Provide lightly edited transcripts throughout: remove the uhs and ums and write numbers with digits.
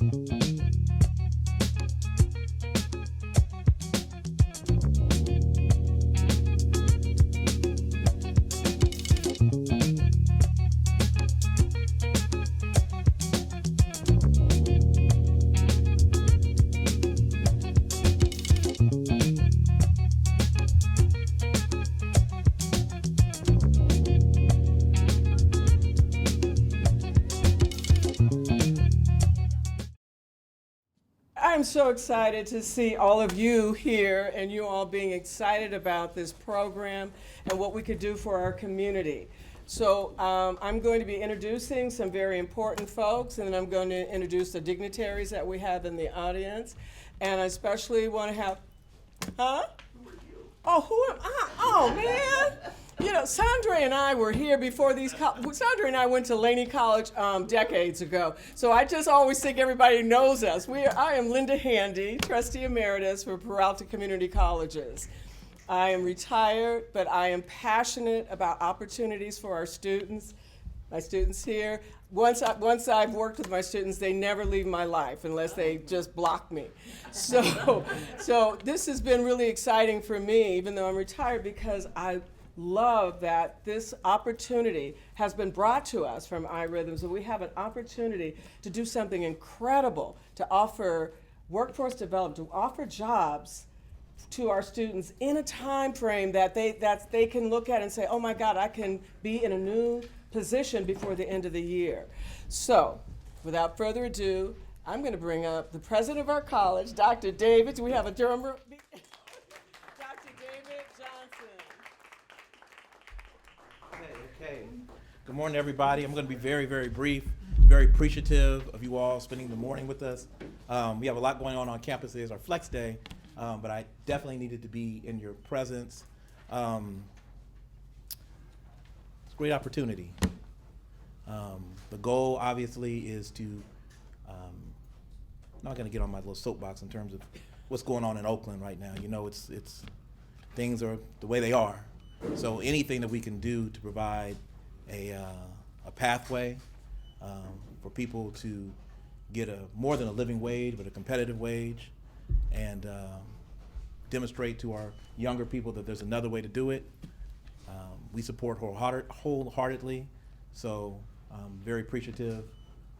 I'm so excited to see all of you here and you all being excited about this program and what we could do for our community. So I'm going to be introducing some very important folks, and then I'm going to introduce the dignitaries that we have in the audience. And I especially want to have, huh? Who are you? Oh, who am I? Oh, man. You know, Sandra and I were here before these, Sandra and I went to Laney College decades ago. So I just always think everybody knows us. I am Linda Handy, trustee emeritus for Peralta Community Colleges. I am retired, but I am passionate about opportunities for our students, my students here. Once I've worked with my students, they never leave my life unless they just block me. So this has been really exciting for me, even though I'm retired, because I love that this opportunity has been brought to us from iRhythm. So we have an opportunity to do something incredible, to offer workforce development, to offer jobs to our students in a time frame that they can look at and say, oh my God, I can be in a new position before the end of the year. So without further ado, I'm going to bring up the president of our college, Dr. David. Do we have a drummer? Dr. David Johnson. Okay. Good morning, everybody. I'm going to be very, very brief. Very appreciative of you all spending the morning with us. We have a lot going on campus. It's our flex day, but I definitely needed to be in your presence. It's a great opportunity. The goal, obviously, is to, I'm not going to get on my little soapbox in terms of what's going on in Oakland right now. You know, it's things are the way they are. So anything that we can do to provide a pathway for people to get more than a living wage, but a competitive wage, and demonstrate to our younger people that there's another way to do it. We support wholeheartedly, so I'm very appreciative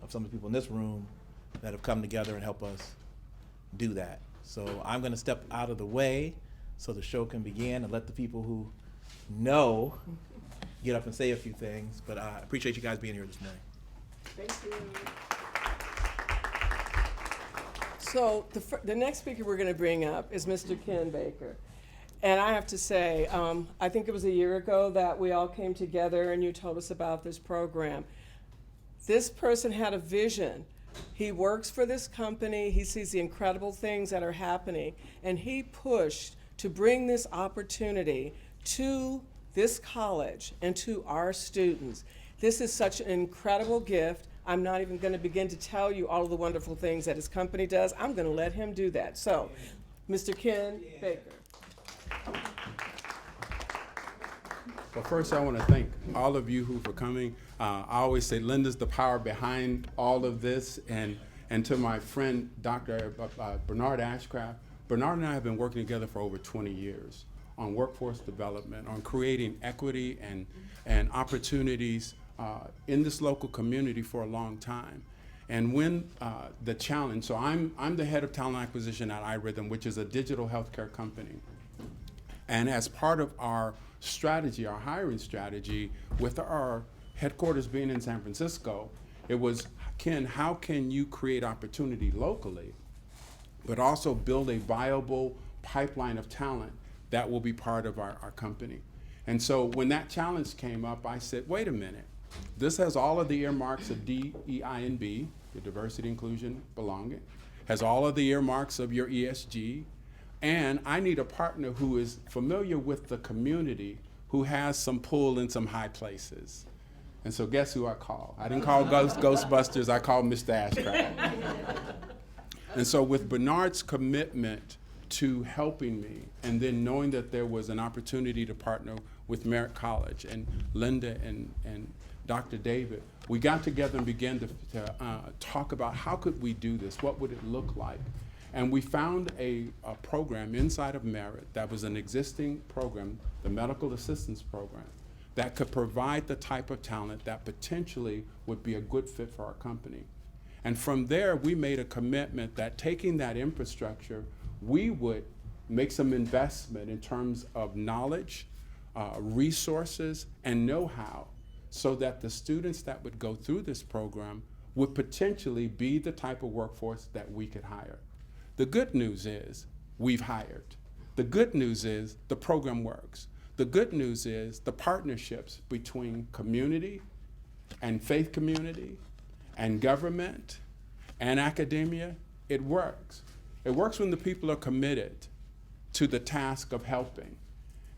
of some of the people in this room that have come together and help us do that. So I'm going to step out of the way so the show can begin and let the people who know get up and say a few things, but I appreciate you guys being here this morning. Thank you. So the next speaker we're going to bring up is Mr. Ken Baker. And I have to say, I think it was a year ago that we all came together and you told us about this program. This person had a vision. He works for this company. He sees the incredible things that are happening, and he pushed to bring this opportunity to this college and to our students. This is such an incredible gift. I'm not even going to begin to tell you all of the wonderful things that his company does. I'm going to let him do that. So, Mr. Ken Baker. Well, first I want to thank all of you who for coming. I always say Linda's the power behind all of this, and to my friend Dr. Bernard Ashcraft. Bernard and I have been working together for over 20 years on workforce development, on creating equity and opportunities in this local community for a long time. And when the challenge, so I'm the head of talent acquisition at iRhythm, which is a digital healthcare company. And as part of our strategy, our hiring strategy, with our headquarters being in San Francisco, it was, Ken, how can you create opportunity locally, but also build a viable pipeline of talent that will be part of our company? And so when that challenge came up, I said, wait a minute, this has all of the earmarks of DEI&B, your diversity, inclusion, belonging, has all of the earmarks of your ESG, and I need a partner who is familiar with the community, who has some pull in some high places. And so guess who I called? I didn't call Ghostbusters, I called Mr. Ashcraft. And so with Bernard's commitment to helping me, and then knowing that there was an opportunity to partner with Merritt College and Linda and Dr. David, we got together and began to talk about how could we do this, what would it look like. And we found a program inside of Merritt that was an existing program, the Medical Assistance Program, that could provide the type of talent that potentially would be a good fit for our company. And from there, we made a commitment that taking that infrastructure, we would make some investment in terms of knowledge, resources, and know-how, so that the students that would go through this program would potentially be the type of workforce that we could hire. The good news is we've hired. The good news is the program works. The good news is the partnerships between community and faith community and government and academia, it works. It works when the people are committed to the task of helping.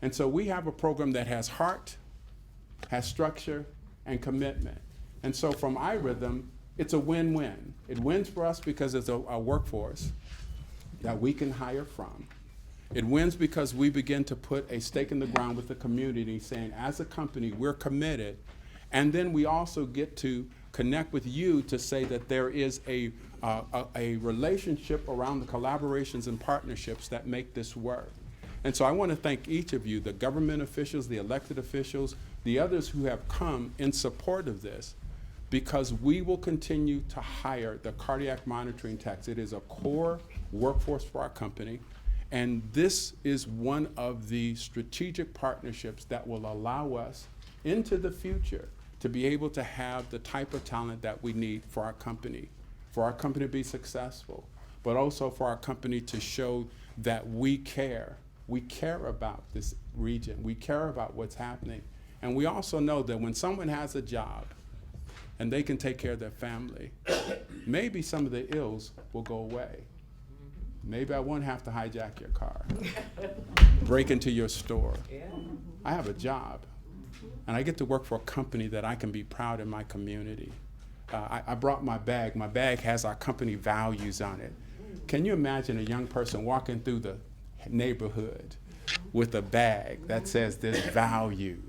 And so we have a program that has heart, has structure, and commitment. And so from iRhythm, it's a win-win. It wins for us because it's a workforce that we can hire from. It wins because we begin to put a stake in the ground with the community, saying, as a company, we're committed. And then we also get to connect with you to say that there is a relationship around the collaborations and partnerships that make this work. And so I want to thank each of you, the government officials, the elected officials, the others who have come in support of this, because we will continue to hire the cardiac monitoring techs. It is a core workforce for our company. And this is one of the strategic partnerships that will allow us into the future to be able to have the type of talent that we need for our company to be successful, but also for our company to show that we care. We care about this region. We care about what's happening. And we also know that when someone has a job and they can take care of their family, maybe some of the ills will go away. Maybe I won't have to hijack your car, break into your store. I have a job, and I get to work for a company that I can be proud in my community. I brought my bag. My bag has our company values on it. Can you imagine a young person walking through the neighborhood with a bag that says there's value?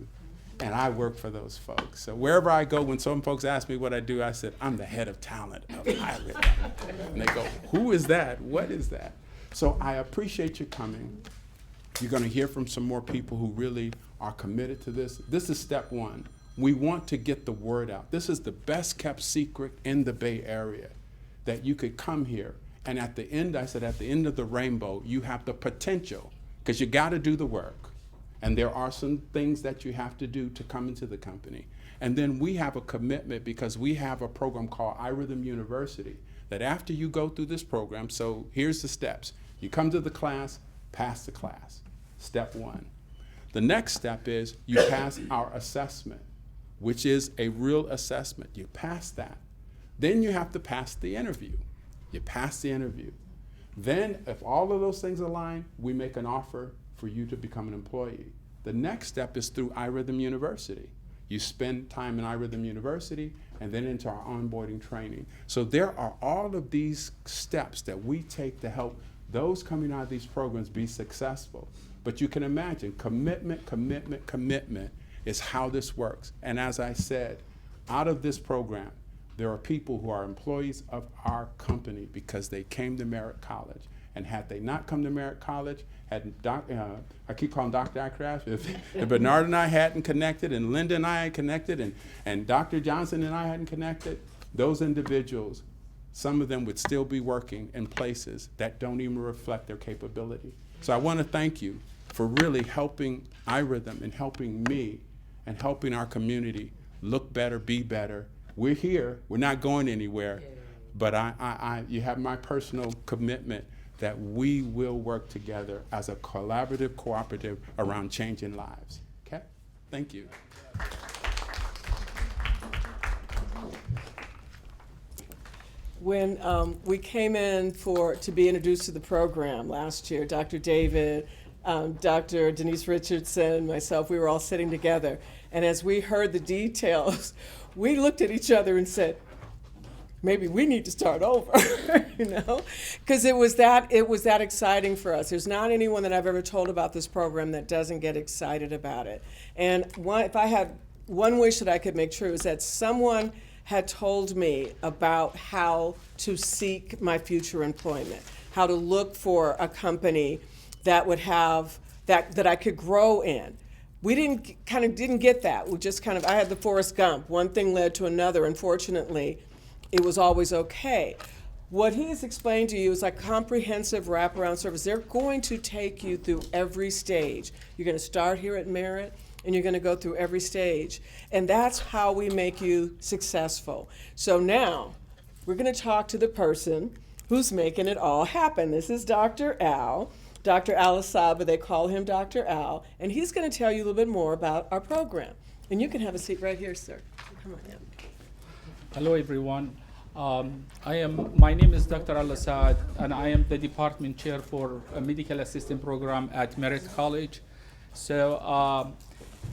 And I work for those folks. So wherever I go, when some folks ask me what I do, I said, I'm the head of talent of iRhythm. And they go, who is that? What is that? So I appreciate you coming. You're going to hear from some more people who really are committed to this. This is step one. We want to get the word out. This is the best kept secret in the Bay Area, that you could come here. And at the end, I said, at the end of the rainbow, you have the potential, because you got to do the work. And there are some things that you have to do to come into the company. And then we have a commitment, because we have a program called iRhythm University, that after you go through this program, so here's the steps. You come to the class, pass the class, step one. The next step is you pass our assessment, which is a real assessment. You pass that. Then you have to pass the interview. You pass the interview. Then if all of those things align, we make an offer for you to become an employee. The next step is through iRhythm University. You spend time in iRhythm University and then into our onboarding training. So there are all of these steps that we take to help those coming out of these programs be successful. But you can imagine, commitment, commitment, commitment is how this works. And as I said, out of this program, there are people who are employees of our company because they came to Merritt College. And had they not come to Merritt College, I keep calling Dr. Akrash, if Bernard and I hadn't connected, and Linda and I had connected, and Dr. Johnson and I hadn't connected, those individuals, some of them would still be working in places that don't even reflect their capability. So I want to thank you for really helping iRhythm and helping me and helping our community look better, be better. We're here. We're not going anywhere. But you have my personal commitment that we will work together as a collaborative cooperative around changing lives. Okay? Thank you. When we came in to be introduced to the program last year, Dr. David, Dr. Denise Richardson, myself, we were all sitting together. And as we heard the details, we looked at each other and said, maybe we need to start over, you know? Because it was that exciting for us. There's not anyone that I've ever told about this program that doesn't get excited about it. And if I have one wish that I could make true is that someone had told me about how to seek my future employment, how to look for a company that would have, that I could grow in. We didn't get that. We just I had the Forrest Gump. One thing led to another. Unfortunately, it was always okay. What he has explained to you is like comprehensive wraparound service. They're going to take you through every stage. You're going to start here at Merritt, and you're going to go through every stage. And that's how we make you successful. So now, we're going to talk to the person who's making it all happen. This is Dr. Al. Dr. Al Asaba, they call him Dr. Al, and he's going to tell you a little bit more about our program. And you can have a seat right here, sir. Come on in. Hello, everyone. My name is Dr. Al Asad, and I am the department chair for a medical assistant program at Merritt College. So,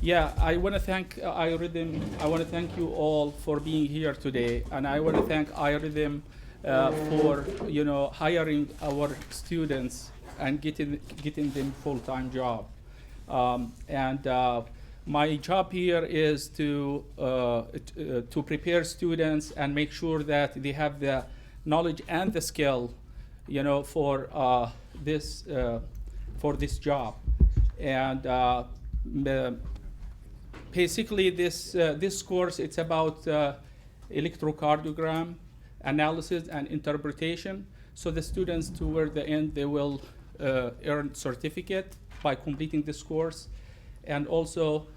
I want to thank iRhythm. I want to thank you all for being here today, and I want to thank iRhythm for hiring our students and getting them full-time job. My job here is to prepare students and make sure that they have the knowledge and the skill, for this job. And basically, this course, it's about electrocardiogram analysis and interpretation. So the students, toward the end, they will earn certificate by completing this course, and also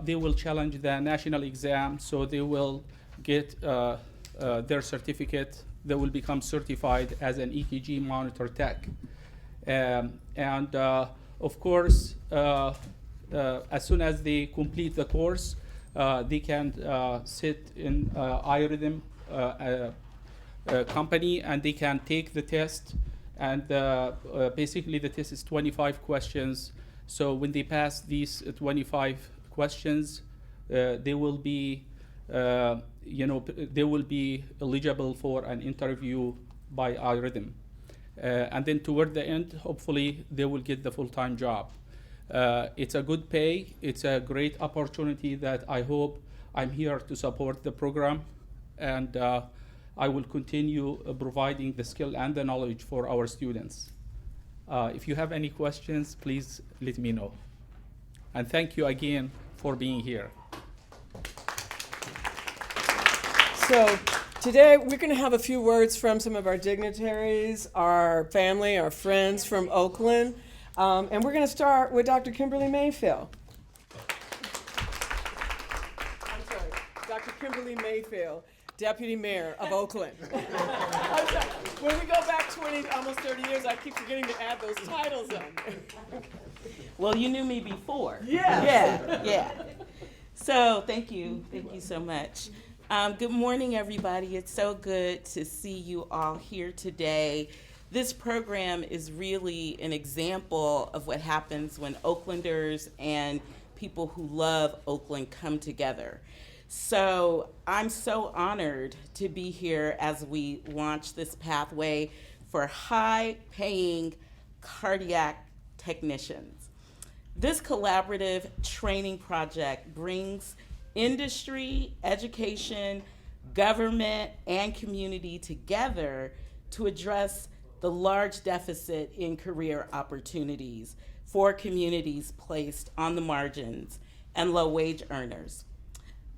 they will challenge the national exam, so they will get their certificate. They will become certified as an EKG monitor tech. Of course, as soon as they complete the course, they can sit in iRhythm company, and they can take the test. And basically, the test is 25 questions. So when they pass these 25 questions, they will be, they will be eligible for an interview by iRhythm. And then toward the end, hopefully, they will get the full-time job. It's a good pay. It's a great opportunity that I hope I'm here to support the program. And I will continue providing the skill and the knowledge for our students. If you have any questions, please let me know. And thank you again for being here. So today we're going to have a few words from some of our dignitaries, our family, our friends from Oakland. And we're going to start with Dr. Kimberly Mayfield. I'm sorry, Dr. Kimberly Mayfield, Deputy Mayor of Oakland. I'm sorry. When we go back 20, almost 30 years, I keep forgetting to add those titles on. Well, you knew me before. Yes. Yeah. So thank you so much. Good morning, everybody. It's so good to see you all here today. This program is really an example of what happens when Oaklanders and people who love Oakland come together. So I'm so honored to be here as we launch this pathway for high-paying cardiac technicians. This collaborative training project brings industry, education, government, and community together to address the large deficit in career opportunities for communities placed on the margins and low-wage earners.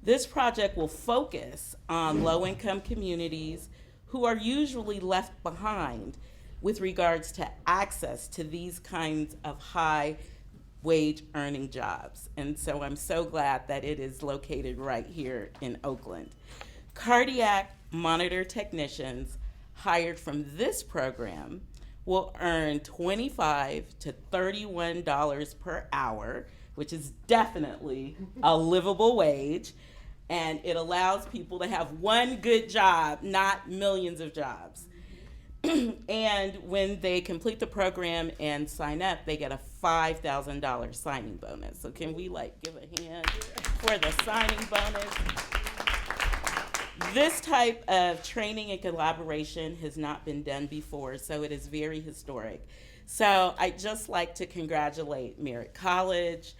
This project will focus on low-income communities who are usually left behind with regards to access to these kinds of high-wage earning jobs. And so I'm so glad that it is located right here in Oakland. Cardiac monitor technicians hired from this program will earn $25 to $31 per hour, which is definitely a livable wage, and it allows people to have one good job, not millions of jobs. And when they complete the program and sign up, they get a $5,000 signing bonus. So can we give a hand for the signing bonus? This type of training and collaboration has not been done before, so it is very historic. So I'd just like to congratulate Merritt College,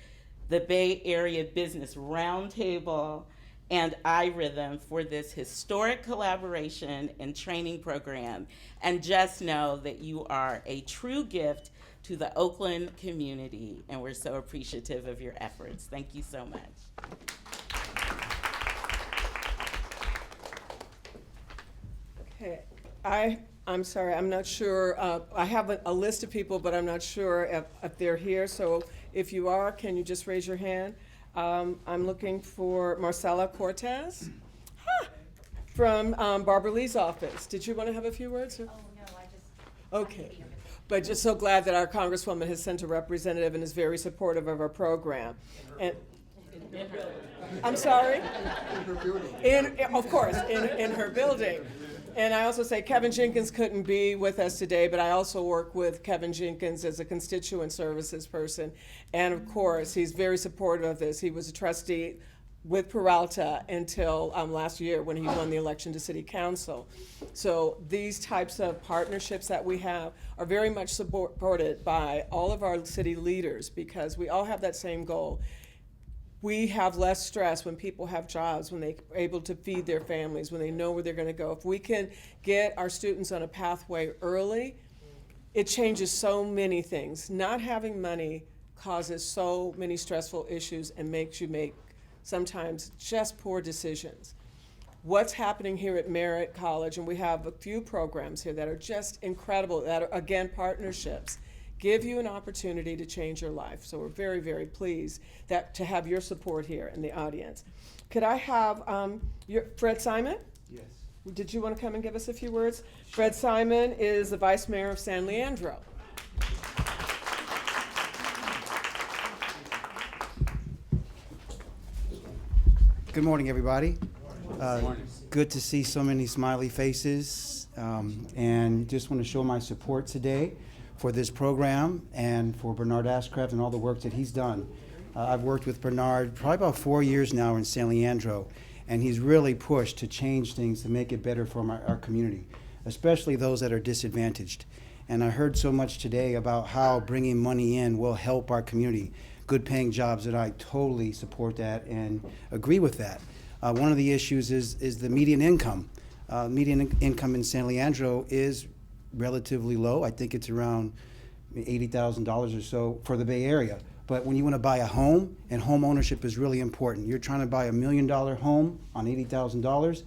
the Bay Area Business Roundtable, and iRhythm for this historic collaboration and training program. And just know that you are a true gift to the Oakland community, and we're so appreciative of your efforts. Thank you so much. Okay, I'm sorry, I'm not sure, I have a list of people, but I'm not sure if they're here, so if you are, can you just raise your hand? I'm looking for Marcela Cortez. Huh, from Barbara Lee's office. Did you want to have a few words? Or? Oh, no, I just. Okay, but just so glad that our Congresswoman has sent a representative and is very supportive of our program. And I'm sorry? Of course, in her building. And I also say Kevin Jenkins couldn't be with us today, but I also work with Kevin Jenkins as a constituent services person. And of course, he's very supportive of this. He was a trustee with Peralta until last year when he won the election to city council. So these types of partnerships that we have are very much supported by all of our city leaders because we all have that same goal. We have less stress when people have jobs, when they're able to feed their families, when they know where they're going to go. If we can get our students on a pathway early, it changes so many things. Not having money causes so many stressful issues and makes you make sometimes just poor decisions. What's happening here at Merritt College, and we have a few programs here that are just incredible, that are, again, partnerships, give you an opportunity to change your life. So we're very, very pleased to have your support here in the audience. Could I have Fred Simon? Yes. Did you want to come and give us a few words? Fred Simon is the Vice Mayor of San Leandro. Good morning, everybody. Good morning. Good to see so many smiley faces, and just want to show my support today for this program and for Bernard Ashcraft and all the work that he's done. I've worked with Bernard probably about 4 years now in San Leandro, and he's really pushed to change things to make it better for our community, especially those that are disadvantaged. And I heard so much today about how bringing money in will help our community, good paying jobs, that I totally support that and agree with that. One of the issues is the median income. Median income in San Leandro is relatively low. I think it's around $80,000 or so for the Bay Area. But when you want to buy a home, and home ownership is really important, you're trying to buy $1 million home on $80,000,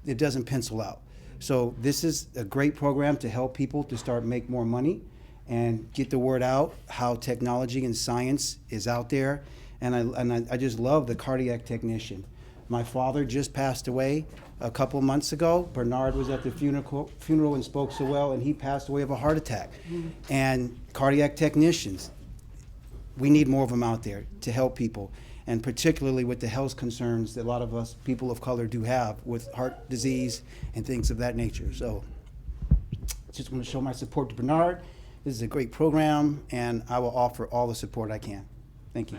it doesn't pencil out. So this is a great program to help people to start make more money and get the word out how technology and science is out there. And I just love the cardiac technician. My father just passed away a couple months ago. Bernard was at the funeral and spoke so well, and he passed away of a heart attack. And cardiac technicians, we need more of them out there to help people, and particularly with the health concerns that a lot of us people of color do have with heart disease and things of that nature. So just want to show my support to Bernard. This is a great program, and I will offer all the support I can. Thank you.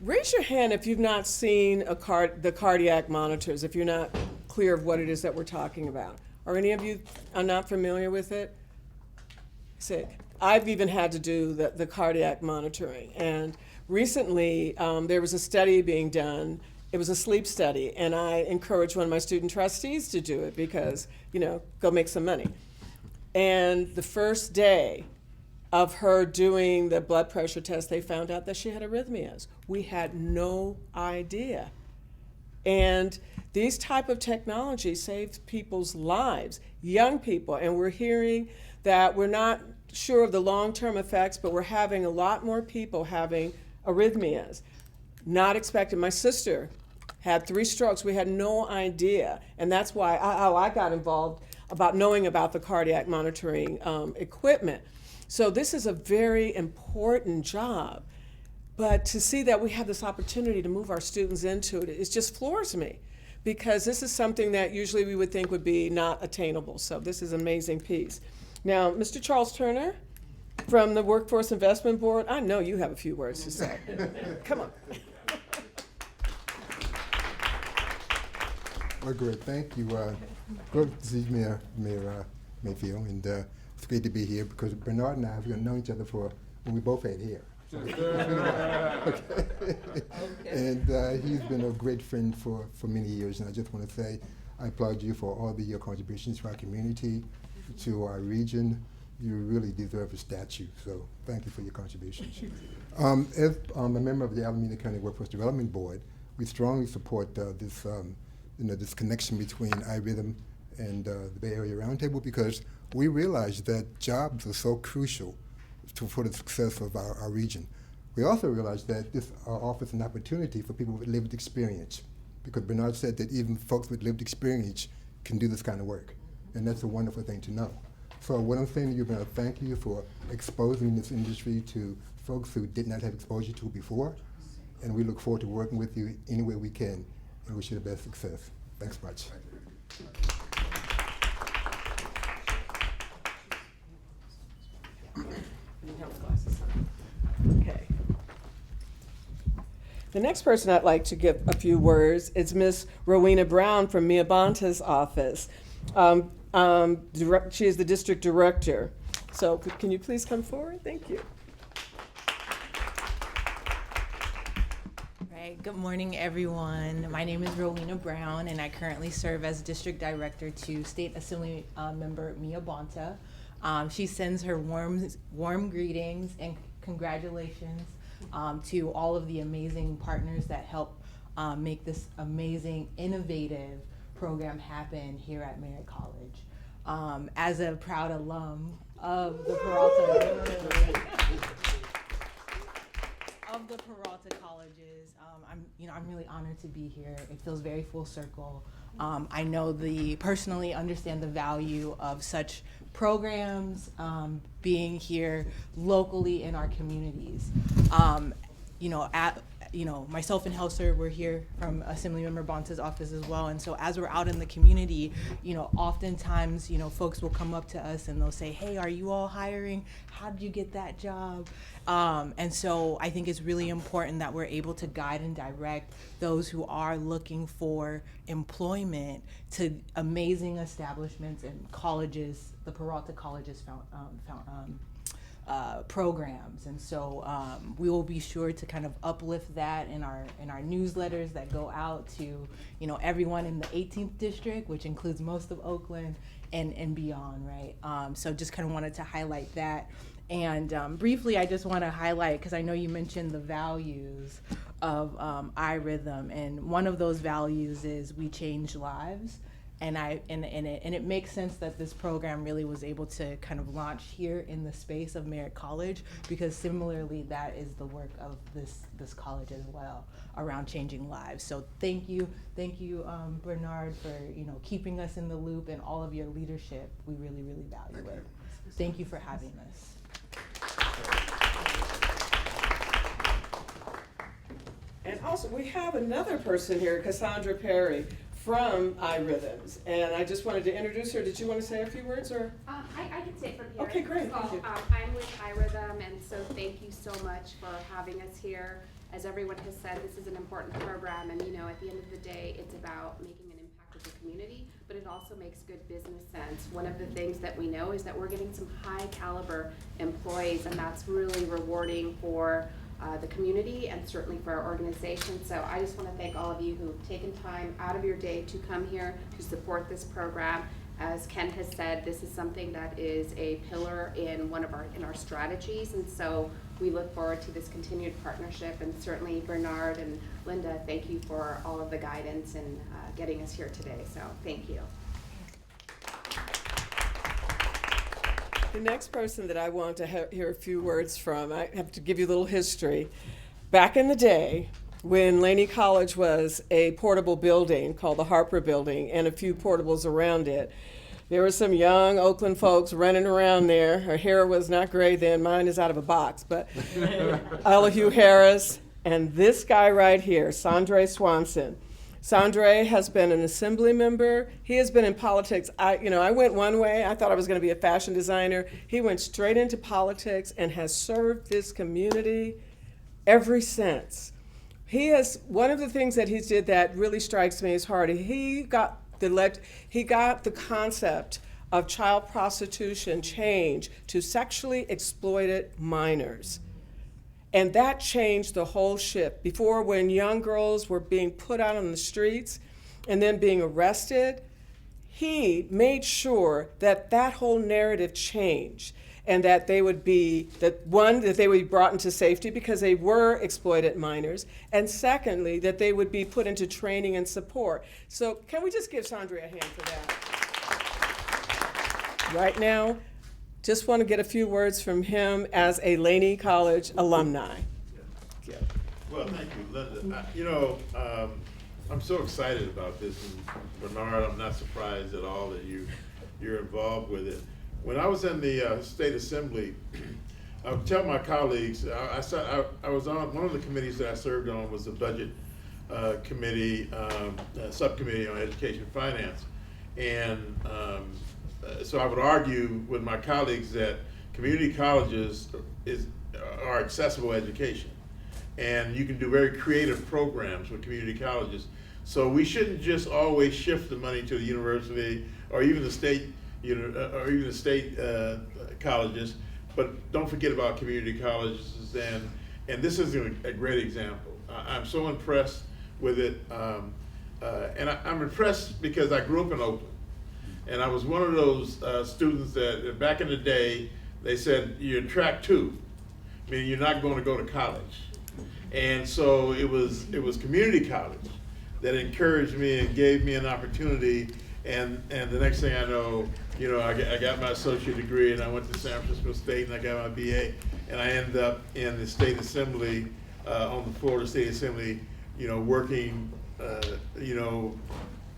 Raise your hand if you've not seen the cardiac monitors, if you're not clear of what it is that we're talking about. Are any of you are not familiar with it? So I've even had to do the cardiac monitoring. And recently, there was a study being done. It was a sleep study, and I encouraged one of my student trustees to do it because, go make some money. And the first day of her doing the blood pressure test, they found out that she had arrhythmias. We had no idea. And these type of technology saves people's lives, young people, and we're hearing that we're not sure of the long-term effects, but we're having a lot more people having arrhythmias. Not expected. My sister had 3 strokes. We had no idea, and that's why I got involved about knowing about the cardiac monitoring equipment. So this is a very important job, but to see that we have this opportunity to move our students into it, it just floors me, because this is something that usually we would think would be not attainable. So this is an amazing piece. Now, Mr. Charles Turner from the Workforce Investment Board, I know you have a few words to say. Come on. Well, good. Thank you. Good to see Mayor Mayfield, and It's great to be here because Bernard and I have known each other for when we both had hair. Okay. And he's been a great friend for many years, and I just want to say I applaud you for all your contributions to our community, to our region. You really deserve a statue, so thank you for your contributions. As a member of the Alameda County Workforce Development Board, we strongly support this connection between iRhythm and the Bay Area Roundtable because we realize that jobs are so crucial for the success of our region. We also realize that this offers an opportunity for people with lived experience, because Bernard said that even folks with lived experience can do this kind of work, and that's a wonderful thing to know. So what I'm saying to you, Bernard, thank you for exposing this industry to folks who did not have exposure to it before, and we look forward to working with you any way we can, and wish you the best success. Thanks much. Okay. The next person I'd like to give a few words is Miss Rowena Brown from Mia Bonta's office. She is the district director. So can you please come forward? Thank you. Right. Good morning, everyone. My name is Rowena Brown, and I currently serve as district director to State Assembly member Mia Bonta. She sends her warm greetings and congratulations to all of the amazing partners that help make this amazing, innovative program happen here at Merritt College. As a proud alum of the Peralta colleges, I'm really honored to be here. It feels very full circle. I know personally understand the value of such programs being here locally in our communities. Myself and Helser, we're here from Assemblymember Bonta's office as well. And so as we're out in the community, oftentimes, folks will come up to us and they'll say, hey, are you all hiring? How did you get that job? And so I think it's really important that we're able to guide and direct those who are looking for employment to amazing establishments and colleges, the Peralta Colleges programs. And so we will be sure to kind of uplift that in our newsletters that go out to everyone in the 18th district, which includes most of Oakland and beyond, right? So just kind of wanted to highlight that. And briefly, I just want to highlight, because I know you mentioned the values of iRhythm, and one of those values is we change lives. And it makes sense that this program really was able to kind of launch here in the space of Merritt College, because similarly that is the work of this college as well, around changing lives. So thank you Bernard, for keeping us in the loop, and all of your leadership. We really, really value it. Thank you for having us. And also we have another person here, Cassandra Perry from iRhythms, and I just wanted to introduce her. Did you want to say a few words, or? I can say it from here. Okay, great. Well, Thank you. I'm with iRhythm, and so thank you so much for having us here. As everyone has said, this is an important program, and at the end of the day, it's about making an impact with the community, but it also makes good business sense. One of the things that we know is that we're getting some high caliber employees, and that's really rewarding for the community and certainly for our organization. So I just want to thank all of you who've taken time out of your day to come here to support this program. As Ken has said, this is something that is a pillar in our strategies, and so we look forward to this continued partnership. And certainly Bernard and Linda, thank you for all of the guidance and getting us here today. So thank you. The next person that I want to hear a few words from, I have to give you a little history. Back in the day, when Laney College was a portable building called the Harper Building and a few portables around it, there were some young Oakland folks running around there. Her hair was not gray then, mine is out of a box, but Elihu Harris and this guy right here, Sandre Swanson. Sandre has been an assembly member. He has been in politics. I went one way. I thought I was going to be a fashion designer. He went straight into politics and has served this community ever since. One of the things that he did that really strikes me as hard. He got the concept of child prostitution changed to sexually exploited minors. And that changed the whole shift. Before, when young girls were being put out on the streets and then being arrested, he made sure that that whole narrative changed, and that they would be, that they would be brought into safety because they were exploited minors, and secondly, that they would be put into training and support. So can we just give Sandra a hand for that? Right now, just want to get a few words from him as a Laney College alumni. Yeah. Well, thank you, Linda. I'm so excited about this, and Bernard, I'm not surprised at all that you're involved with it. When I was in the State Assembly, I would tell my colleagues, I was on one of the committees that I served on was the Budget Committee, Subcommittee on Education and Finance. And so I would argue with my colleagues that community colleges are accessible education. And you can do very creative programs with community colleges. So we shouldn't just always shift the money to the university or even the state, colleges, but don't forget about community colleges. And this is a great example. I'm so impressed with it, and I'm impressed because I grew up in Oakland, and I was one of those students that back in the day they said you're in track 2, meaning you're not going to go to college. And so it was community college that encouraged me and gave me an opportunity. And the next thing I know, I got my associate degree, and I went to San Francisco State, and I got my BA, and I ended up in the State Assembly, on the Florida State Assembly, working,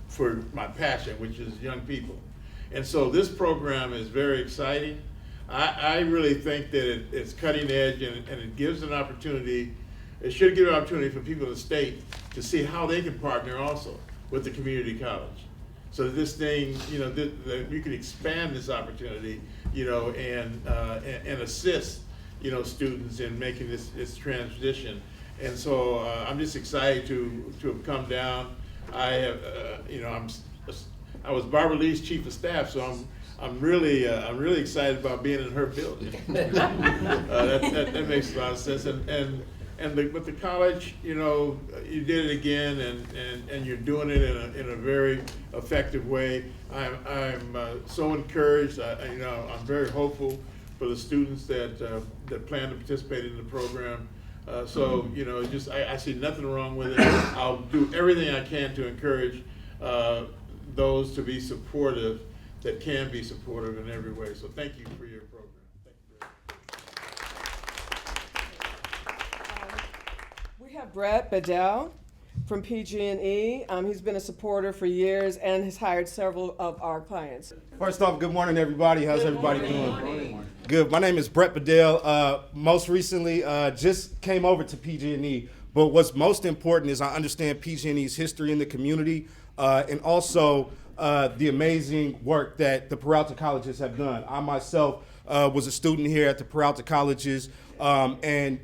for my passion, which is young people. And so this program is very exciting. I really think that it's cutting edge, and it gives an opportunity. It should give an opportunity for people in the state to see how they can partner also with the community college. So that this thing, that you can expand this opportunity, and assist, students in making this transition. And so I'm just excited to have come down. I was Barbara Lee's chief of staff, so I'm really excited about being in her building. That makes a lot of sense. With the college, you did it again, and you're doing it in a very effective way. I'm so encouraged. I'm very hopeful for the students that plan to participate in the program. I see nothing wrong with it. I'll do everything I can to encourage those to be supportive that can be supportive in every way. So thank you for your program. Thank you very much. We have Brett Bedell from PG&E. He's been a supporter for years and has hired several of our clients. First off, good morning, everybody. How's everybody doing? Good. My name is Brett Bedell. Most recently, just came over to PG&E. But what's most important is I understand PG&E's history in the community, and also the amazing work that the Peralta colleges have done. I myself was a student here at the Peralta colleges, and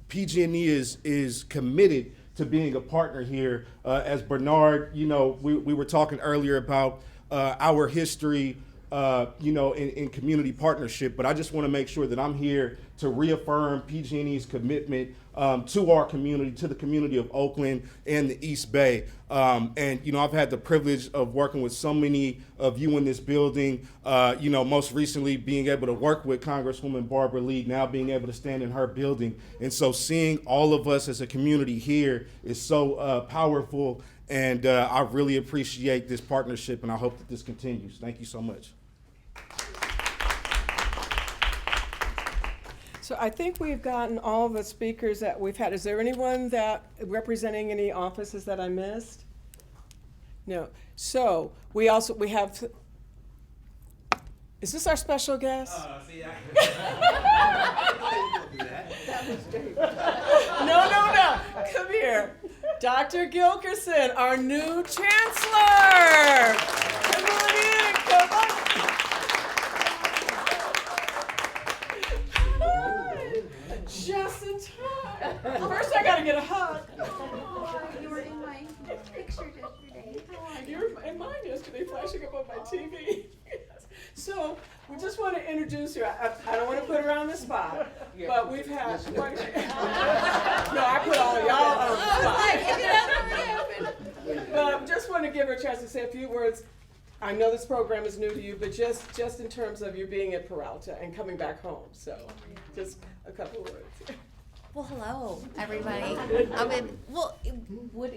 PG&E is committed to being a partner here. As Bernard, we were talking earlier about our history, in community partnership, but I just want to make sure that I'm here to reaffirm PG&E's commitment to our community, to the community of Oakland and the East Bay. I've had the privilege of working with so many of you in this building, most recently being able to work with Congresswoman Barbara Lee, now being able to stand in her building. And so seeing all of us as a community here is so powerful, and I really appreciate this partnership, and I hope that this continues. Thank you so much. So I think we've gotten all the speakers that we've had. Is there anyone that representing any offices that I missed? No. So we have. Is this our special guest? No. Come here. Dr. Gilkerson, our new chancellor. Come on in. Come on. Just in time. First, I gotta get a hug. Oh, you were in my picture yesterday. How are you? You were in mine yesterday, flashing up on my TV. So we just want to introduce you. I don't want to put her on the spot, but we've had quite no, I put all y'all on the spot. But I just want to give her a chance to say a few words. I know this program is new to you, but just in terms of you being at Peralta and coming back home. So just a couple words. Well, hello, everybody. Would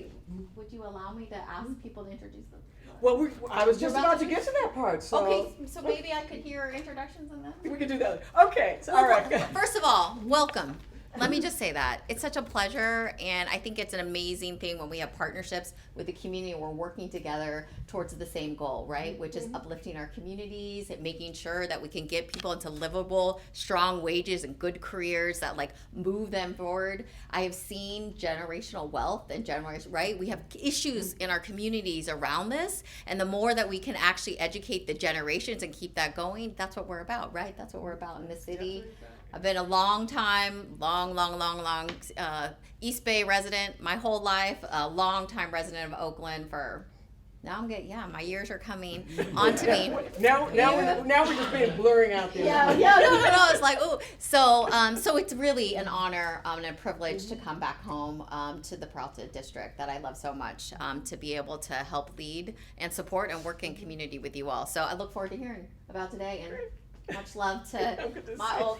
you allow me to ask people to introduce them? Well, I was just about to get to that part. So Okay, so maybe I could hear introductions and then. we could do that. Okay, so, all right. First of all, welcome. Let me just say that. It's such a pleasure, and I think it's an amazing thing when we have partnerships with the community and we're working together towards the same goal, right? Which is uplifting our communities and making sure that we can get people into livable, strong wages and good careers that like move them forward. I have seen generational wealth and right? We have issues in our communities around this, and the more that we can actually educate the generations and keep that going, that's what we're about, right? That's what we're about in this city. I've been a long East Bay resident my whole life, a long time resident of Oakland for, now I'm getting, my years are coming onto me. Now we're just being blurring out there. No, it's like, oh, so it's really an honor and a privilege to come back home to the Peralta District that I love so much, to be able to help lead and support and work in community with you all. So I look forward to hearing about today, and much love to my old.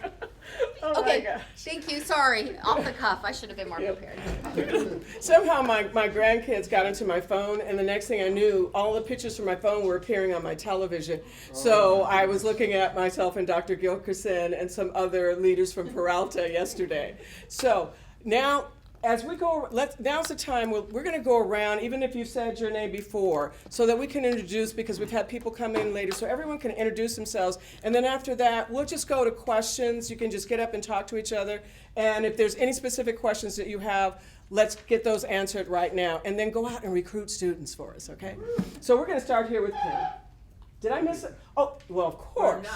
Okay, thank you. Sorry, off the cuff. I should have been more prepared. Somehow my grandkids got into my phone, and the next thing I knew, all the pictures from my phone were appearing on my television. So I was looking at myself and Dr. Gilkerson and some other leaders from Peralta yesterday. So now, as we go, now's the time we're going to go around, even if you've said your name before, so that we can introduce, because we've had people come in later, so everyone can introduce themselves. And then after that, we'll just go to questions. You can just get up and talk to each other. And if there's any specific questions that you have, let's get those answered right now. And then go out and recruit students for us, okay? So we're going to start here with Kim. Did I miss it? Oh, well, of course.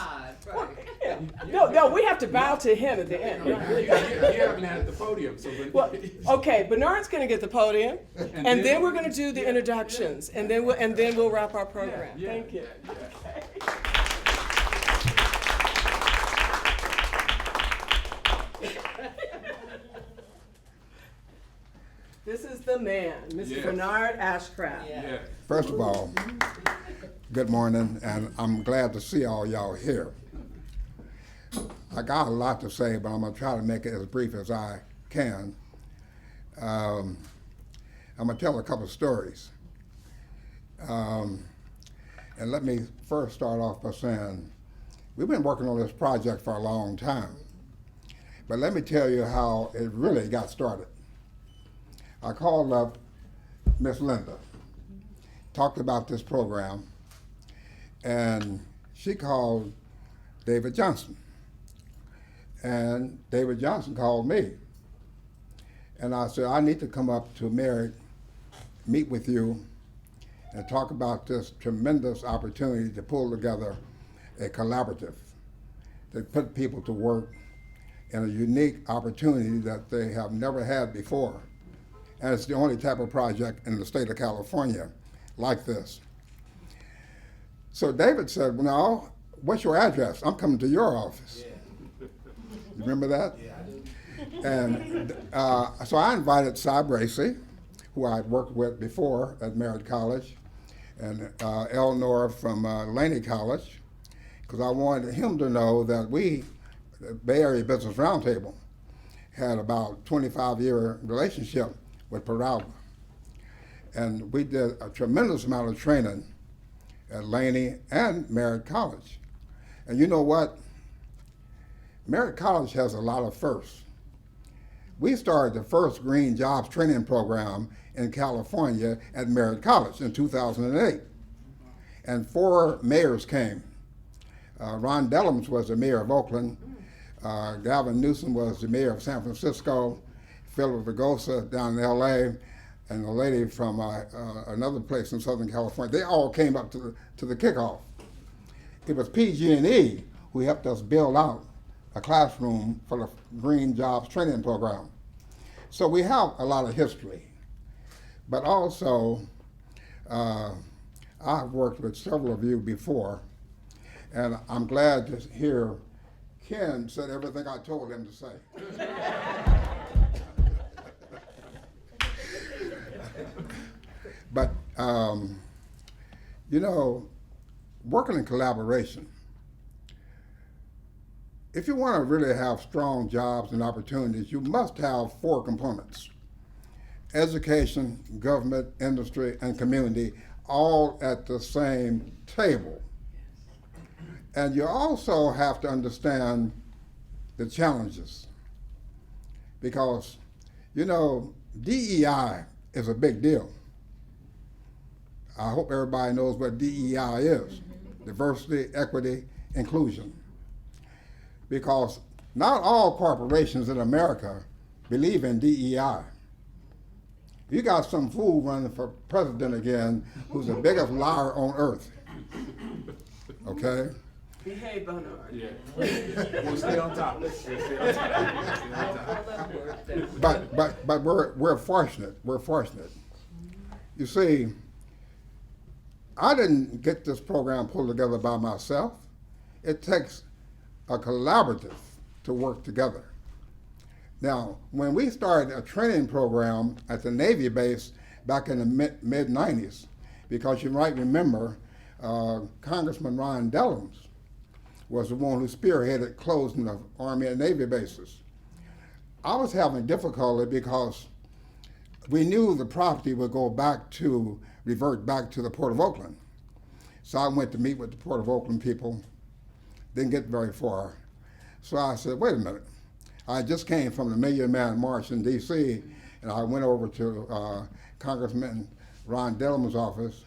Yeah. No, we have to bow to him at the end. You haven't had the podium, so. Well, okay, Bernard's going to get the podium, and then we're going to do the introductions, and then we'll wrap our program. Thank you. This is the man, Mr. Bernard Ashcraft. First of all, good morning, and I'm glad to see all y'all here. I got a lot to say, but I'm going to try to make it as brief as I can. I'm going to tell a couple stories. And let me first start off by saying, we've been working on this project for a long time. But let me tell you how it really got started. I called up Miss Linda, talked about this program, and she called David Johnson. And David Johnson called me. And I said, I need to come up to Merritt, meet with you, and talk about this tremendous opportunity to pull together a collaborative, to put people to work in a unique opportunity that they have never had before. And it's the only type of project in the state of California like this. So David said, well, now, what's your address? I'm coming to your office. You remember that? Yeah, I do. And so I invited Cy Bracey, who I'd worked with before at Merritt College, and Eleanor from Laney College, because I wanted him to know that we, the Bay Area Business Roundtable, had about 25-year relationship with Peralta. And we did a tremendous amount of training at Laney and Merritt College. And you know what? Merritt College has a lot of firsts. We started the first green jobs training program in California at Merritt College in 2008. And 4 mayors came. Ron Dellums was the mayor of Oakland. Gavin Newsom was the mayor of San Francisco. Philip Vigosa down in LA, and a lady from another place in Southern California. They all came up to the kickoff. It was PG&E who helped us build out a classroom for the Green Jobs Training Program. So we have a lot of history. But also, I've worked with several of you before, And I'm glad to hear Ken said everything I told him to say. But, you know, working in collaboration, if you want to really have strong jobs and opportunities, you must have 4 components: education, government, industry, and community, all at the same table. And you also have to understand the challenges, because, you know, DEI is a big deal. I hope everybody knows what DEI is: diversity, equity, inclusion. Because not all corporations in America believe in DEI. You got some fool running for president again who's the biggest liar on earth. Okay? Behave, Bernard. Yeah. We'll stay on top. But we're fortunate. We're fortunate. You see, I didn't get this program pulled together by myself. It takes a collaborative to work together. Now, when we started a training program at the Navy base back in the mid-90s, because you might remember Congressman Ron Dellums was the one who spearheaded closing of Army and Navy bases. I was having difficulty because we knew the property would revert back to the Port of Oakland. So I went to meet with the Port of Oakland people. Didn't get very far. So I said, wait a minute. I just came from the Million Man March in D.C., and I went over to Congressman Ron Dellums' office.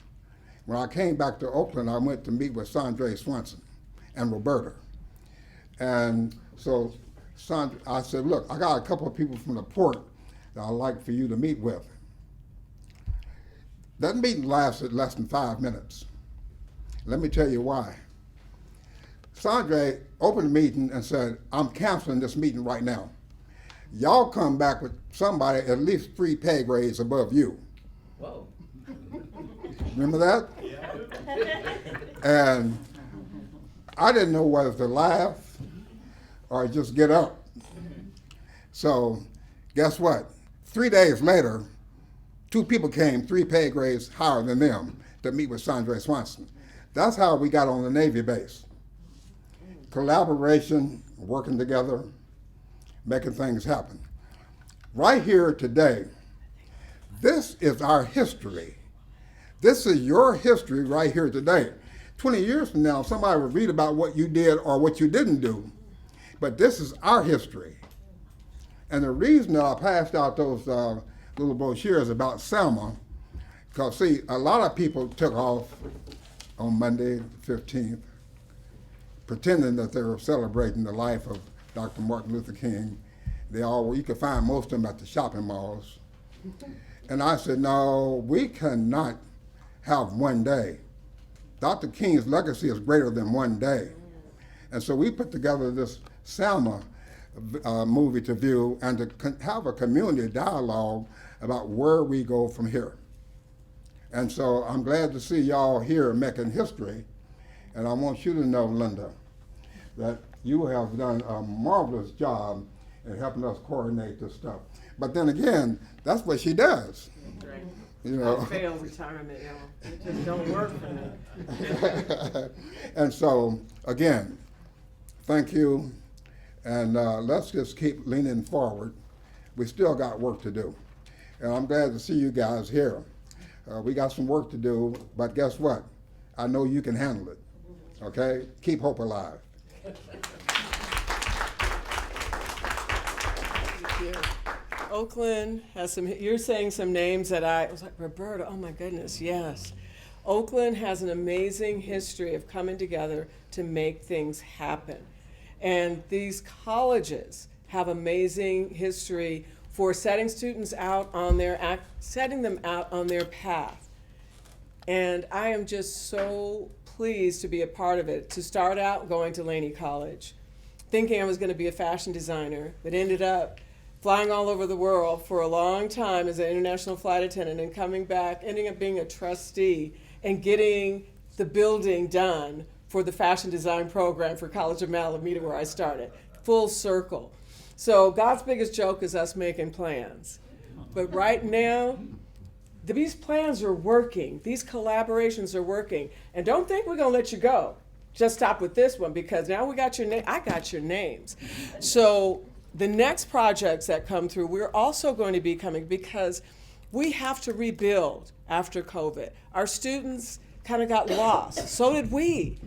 When I came back to Oakland, I went to meet with Sandra Swanson and Roberta. And so I said, look, I got a couple of people from the port that I'd like for you to meet with. That meeting lasted less than 5 minutes. Let me tell you why. Sandra opened the meeting and said, I'm canceling this meeting right now. Y'all come back with somebody at least 3 pay grades above you. Whoa. Remember that? Yeah. And I didn't know whether to laugh or just get up. So guess what? 3 days later, 2 people came 3 pay grades higher than them to meet with Sandra Swanson. That's how we got on the Navy base. Collaboration, working together, making things happen. Right here today, this is our history. This is your history right here today. 20 years from now, somebody will read about what you did or what you didn't do, but this is our history. And the reason that I passed out those little brochures about Selma, because see, a lot of people took off on Monday, the 15th, pretending that they were celebrating the life of Dr. Martin Luther King. You could find most of them at the shopping malls. And I said, no, we cannot have one day. Dr. King's legacy is greater than one day. And so we put together this Selma movie to view and to have a community dialogue about where we go from here. And so I'm glad to see y'all here making history. And I want you to know, Linda, that you have done a marvelous job in helping us coordinate this stuff. But then again, that's what she does. Right. You know. I failed retirement, y'all. It just don't work for me. And so, again, thank you. And let's just keep leaning forward. We still got work to do. And I'm glad to see you guys here. We got some work to do, but guess what? I know you can handle it. Okay? Keep hope alive. Thank you. Oakland has you're saying some names that I was like, Roberta, oh my goodness, yes. Oakland has an amazing history of coming together to make things happen. And these colleges have amazing history for setting students out on setting them out on their path. And I am just so pleased to be a part of it. To start out going to Laney College, thinking I was going to be a fashion designer, but ended up flying all over the world for a long time as an international flight attendant and coming back, ending up being a trustee and getting the building done for the fashion design program for College of Alameda, where I started. Full circle. So God's biggest joke is us making plans. But right now, these plans are working. These collaborations are working. And don't think we're going to let you go. Just stop with this one, because now we got your name. I got your names. So the next projects that come through, we're also going to be coming, because we have to rebuild after COVID. Our students kind of got lost. So did we.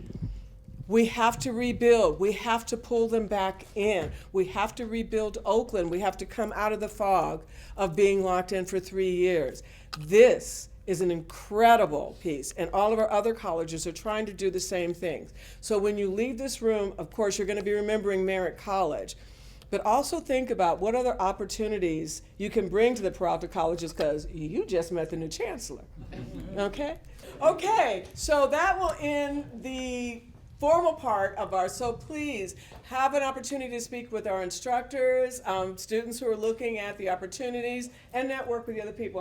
We have to rebuild. We have to pull them back in. We have to rebuild Oakland. We have to come out of the fog of being locked in for 3 years. This is an incredible piece, and all of our other colleges are trying to do the same things. So when you leave this room, of course, you're going to be remembering Merritt College, but also think about what other opportunities you can bring to the Peralta colleges, because you just met the new chancellor. Okay? Okay, so that will end the formal part of our, so please have an opportunity to speak with our instructors, students who are looking at the opportunities, and network with the other people.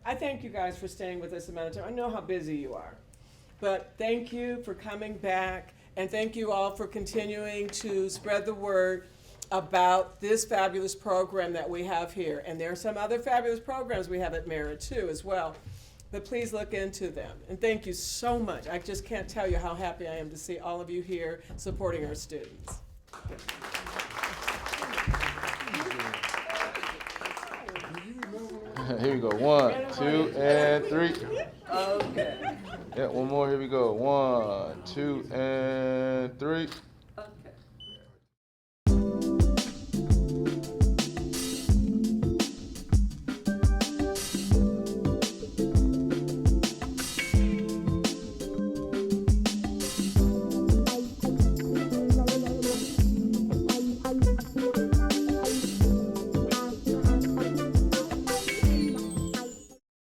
I thank you guys for staying with us a minute. I know how busy you are, but thank you for coming back, and thank you all for continuing to spread the word about this fabulous program that we have here. And there are some other fabulous programs we have at Merritt too as well. But please look into them. And thank you so much. I just can't tell you how happy I am to see all of you here supporting our students. Here we go. 1, 2, and 3. Okay. Yeah, one more. Here we go. 1, 2, and 3.